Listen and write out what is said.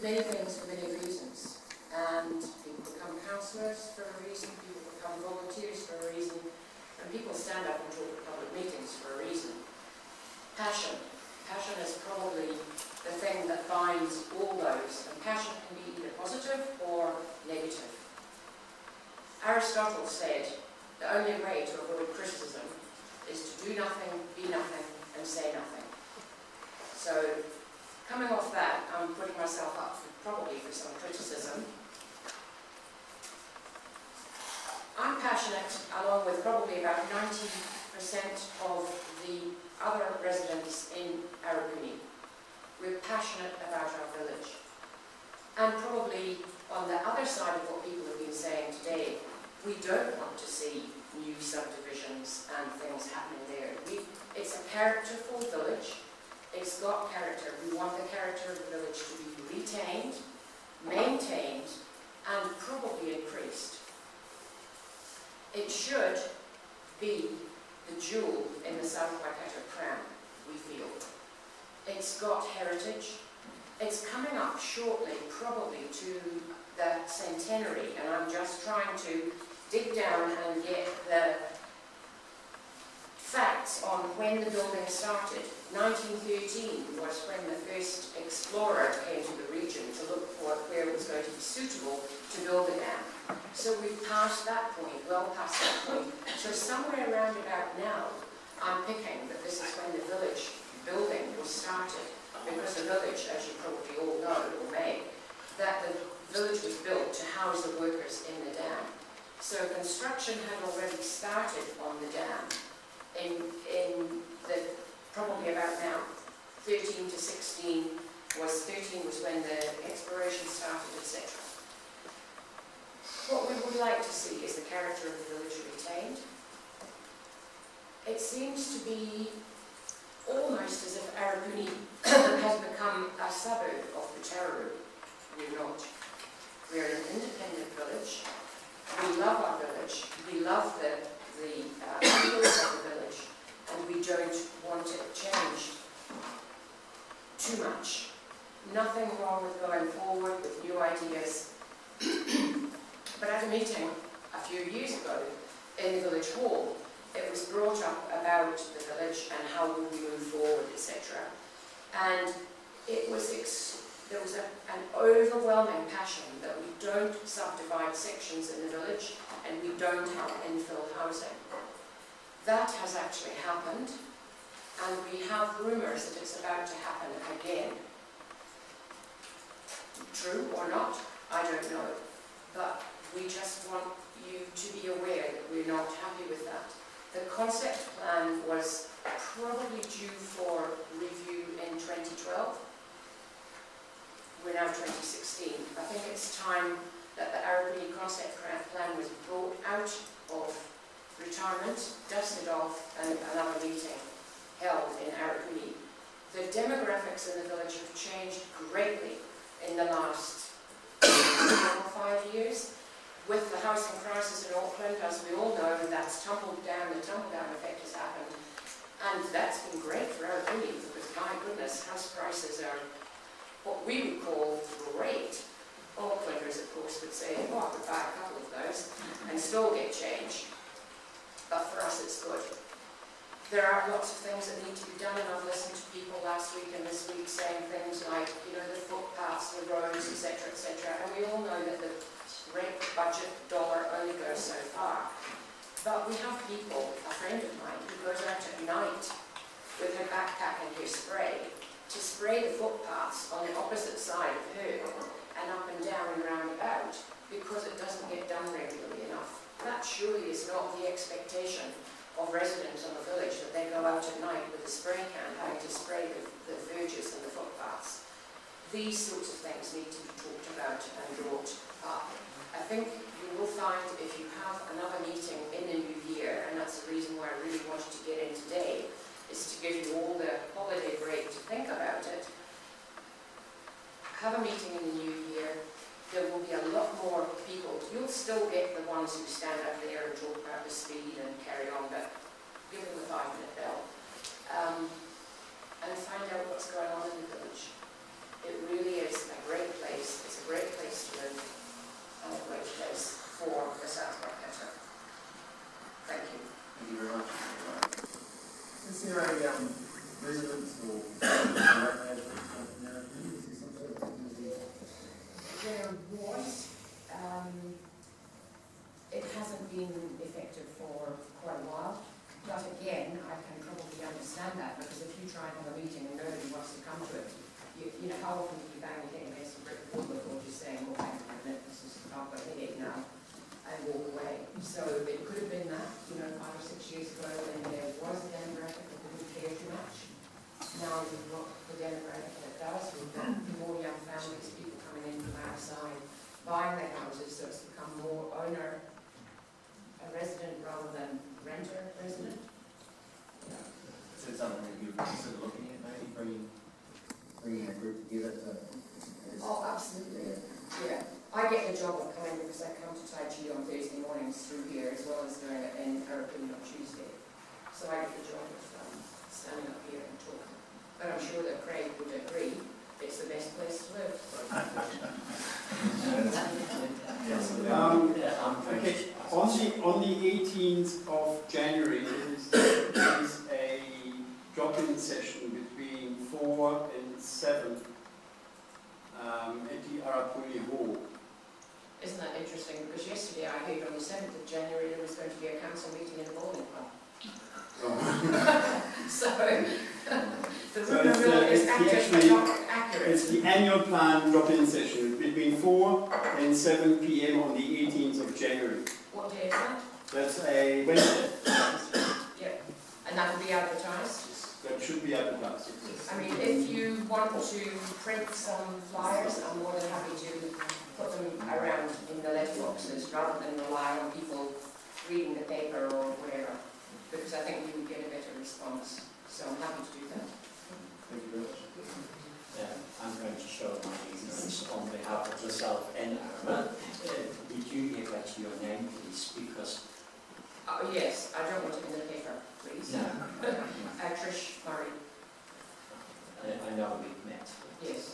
many things for many reasons. And people become councillors for a reason, people become volunteers for a reason, and people stand up and talk at public meetings for a reason. Passion. Passion is probably the thing that binds all those, and passion can be either positive or negative. Aristotle said the only way to avoid criticism is to do nothing, be nothing, and say nothing. So, coming off that, I'm putting myself up probably for some criticism. I'm passionate, along with probably about 90% of the other residents in Arapuni. We're passionate about our village. And probably on the other side of what people have been saying today, we don't want to see new subdivisions and things happening there. It's a characterful village. It's got character. We want the character of the village to be retained, maintained, and probably increased. It should be the jewel in the South Waikato crown, we feel. It's got heritage. It's coming up shortly, probably, to the centenary, and I'm just trying to dig down and get the facts on when the building started. 1913 was when the first explorer came to the region to look for where it was going to be suitable to build a dam. So we've passed that point, well past that point. So somewhere around about now, I'm picking that this is when the village building was started, because the village, as you probably all know or may, that the village was built to house the workers in the dam. So construction had already started on the dam in the probably about now 13 to 16 was when the exploration started, etc. What we would like to see is the character of the village retained. It seems to be almost as if Arapuni has become a suburb of Putaruru. We're not. We're an independent village. We love our village. We love the people of the village, and we don't want it changed too much. Nothing wrong with going forward with new ideas. But at a meeting a few years ago in the village hall, it was brought up about the village and how would we move forward, etc. And it was there was an overwhelming passion that we don't subdivide sections in the village and we don't have infill housing. That has actually happened, and we have rumours that it's about to happen again. True or not, I don't know. But we just want you to be aware that we're not happy with that. The concept plan was probably due for review in 2012. We're now 2016. I think it's time that the Arapuni concept plan was brought out of retirement, dusted off, and another meeting held in Arapuni. The demographics in the village have changed greatly in the last 5 years. With the housing crisis in Auckland, as we all know, that's tumbled down, the tumble-down effect has happened. And that's been great for Arapuni, because my goodness, house prices are what we would call great. Aucklanders, of course, would say, oh, I could buy a couple of those and still get change. But for us, it's good. There are lots of things that need to be done, and I've listened to people last week and this week saying things like, you know, the footpaths, the roads, etc., etc. And we all know that the rate budget dollar only goes so far. But we have people, a friend of mine, who goes out at night with her backpack and her spray to spray the footpaths on the opposite side of her and up and down and round about, because it doesn't get done regularly enough. That surely is not the expectation of residents of a village, that they go out at night with a spray can having to spray the verges and the footpaths. These sorts of things need to be talked about and brought up. I think you will find, if you have another meeting in the new year, and that's the reason why I really wanted to get in today, is to give you all the holiday break to think about it. Have a meeting in the new year. There will be a lot more people. You'll still get the ones who stand up there and talk about the speed and carry on, but give them the 5-minute bell. And find out what's going on in the village. It really is a great place. how often do you bang your head against a brick wall before just saying, well, hang on a minute, this is, I've got a headache now, and walk away? So it could have been that, 5 or 6 years ago, when there was a demographic that didn't care too much. Now we've got the demographic that does. We've got more young families, people coming in from outside, buying their houses, so it's become more owner a resident rather than renter resident. Is it something that you consider looking at, maybe bringing a group together to? Oh, absolutely. Yeah. I get the job of coming because I come to Tai Chi on Thursday mornings through here, as well as doing it in Arapuni on Tuesday. So I get the job of standing up here and talking. But I'm sure that Craig would agree it's the best place to live. Okay, on the 18th of January there is a drop-in session between 4 and 7 at the Arapuni Hall. Isn't that interesting? Because yesterday I heard on the 7th of January there was going to be a council meeting in the bowling club. So the rumor is actually not accurate. It's the annual plan drop-in session between 4 and 7 p.m. on the 18th of January. What day is that? That's a Wednesday. Yeah. And that will be advertised? That should be advertised. I mean, if you want to print some flyers, I'm more than happy to put them around in the letterboxes rather than rely on people reading the paper or whatever, because I think you would get a better response. So I'm happy to do that. Thank you very much. I'm going to show my ignorance on behalf of yourself and did you give us your name, please? Because yes, I don't want it in the paper, please. no, Trish Murray. I know we've met. Yes.